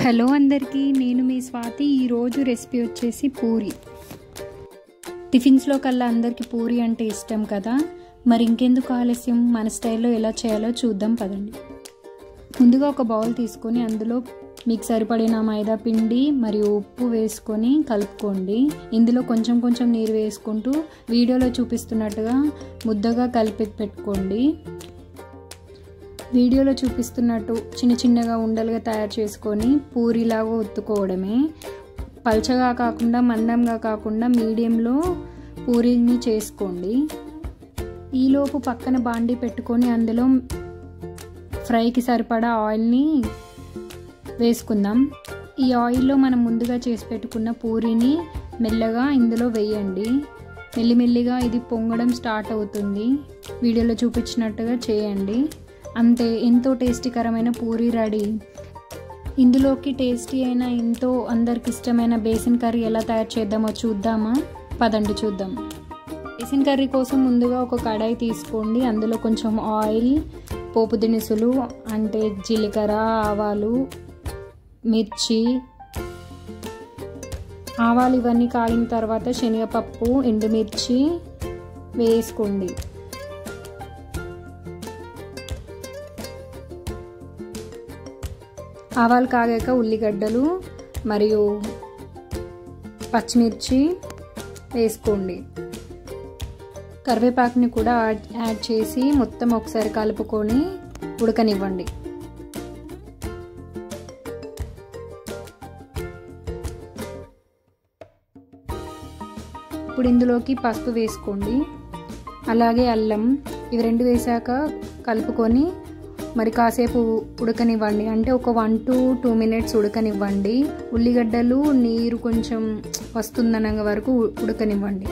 Hello అందరికీ, నేను మీ స్వాతి. ఈరోజు రెసిపీ వచ్చేసి పూరి. టిఫిన్స్లో కల్లా అందరికీ పూరి అంటే ఇష్టం కదా. మరి ఇంకెందుకు ఆలస్యం, మన స్టైల్లో ఎలా చేయాలో చూద్దాం పదండి. ముందుగా ఒక బౌల్ తీసుకొని అందులో మీకు సరిపడిన మైదా పిండి మరియు ఉప్పు వేసుకొని కలుపుకోండి. ఇందులో కొంచెం కొంచెం నీరు వేసుకుంటూ వీడియోలో చూపిస్తున్నట్టుగా ముద్దగా కలిపి పెట్టుకోండి. వీడియోలో చూపిస్తున్నట్టు చిన్న చిన్నగా ఉండలుగా తయారు చేసుకొని పూరిలాగా ఒత్తుకోవడమే. పల్చగా కాకుండా మందంగా కాకుండా మీడియంలో పూరీని చేసుకోండి. ఈలోపు పక్కన బాండీ పెట్టుకొని అందులో ఫ్రైకి సరిపడా ఆయిల్ని వేసుకుందాం. ఈ ఆయిల్లో మనం ముందుగా చేసి పెట్టుకున్న పూరీని మెల్లగా ఇందులో వేయండి. మెల్లిమెల్లిగా ఇది పొంగడం స్టార్ట్ అవుతుంది. వీడియోలో చూపించినట్టుగా చేయండి. అంతే, ఎంతో టేస్టీకరమైన పూరి రెడీ. ఇందులోకి టేస్టీ అయిన ఎంతో అందరికి ఇష్టమైన బేసిన్ కర్రీ ఎలా తయారు చేద్దామో చూద్దామా? పదండి చూద్దాం. బేసిన్ కర్రీ కోసం ముందుగా ఒక కడాయి తీసుకోండి. అందులో కొంచెం ఆయిల్, పోపు దినుసులు అంటే జీలకర్ర, ఆవాలు, మిర్చి, ఆవాలు ఇవన్నీ కాగిన తర్వాత శనగపప్పు, ఎండుమిర్చి వేసుకోండి. ఆవాలు కాగాక ఉల్లిగడ్డలు మరియు పచ్చిమిర్చి వేసుకోండి. కరివేపాకుని కూడా యాడ్ చేసి మొత్తం ఒకసారి కలుపుకొని ఉడకనివ్వండి. ఇప్పుడు ఇందులోకి పసుపు వేసుకోండి, అలాగే అల్లం, ఇవి రెండు వేసాక కలుపుకొని మరి కాసేపు ఉడకనివ్వండి. అంటే ఒక 1 to 2 minutes ఉడకనివ్వండి. ఉల్లిగడ్డలు నీరు కొంచెం వస్తుందన్న వరకు ఉడకనివ్వండి.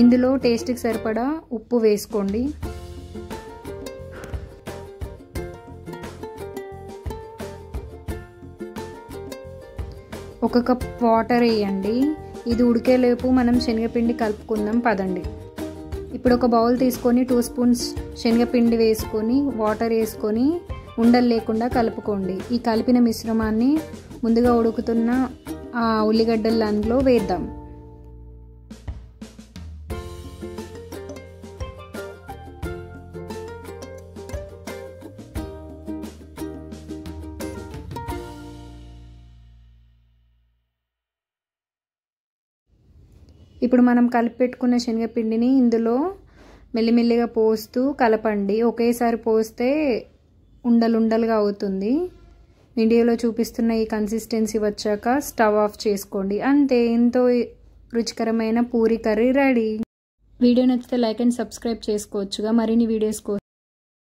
ఇందులో టేస్ట్కి సరిపడా ఉప్పు వేసుకోండి. ఒక కప్ వాటర్ వేయండి. ఇది ఉడికేలోపు మనం శనగపిండి కలుపుకుందాం పదండి. ఇప్పుడు ఒక బౌల్ తీసుకొని 2 spoons శనగపిండి వేసుకొని వాటర్ వేసుకొని ఉండలు లేకుండా కలుపుకోండి. ఈ కలిపిన మిశ్రమాన్ని ముందుగా ఉడుకుతున్న ఆ ఉల్లిగడ్డలు అందులో వేద్దాం. ఇప్పుడు మనం కలిపి పెట్టుకున్న శనగపిండిని ఇందులో మెల్లిమెల్లిగా పోస్తూ కలపండి. ఒకేసారి పోస్తే ఉండలుండలుగా అవుతుంది. వీడియోలో చూపిస్తున్న ఈ కన్సిస్టెన్సీ వచ్చాక స్టవ్ ఆఫ్ చేసుకోండి. అంతే, ఎంతో రుచికరమైన పూరి కర్రీ రెడీ. వీడియో నచ్చితే లైక్ అండ్ సబ్స్క్రైబ్ చేసుకోవచ్చుగా. మరిన్ని వీడియోస్ కోసం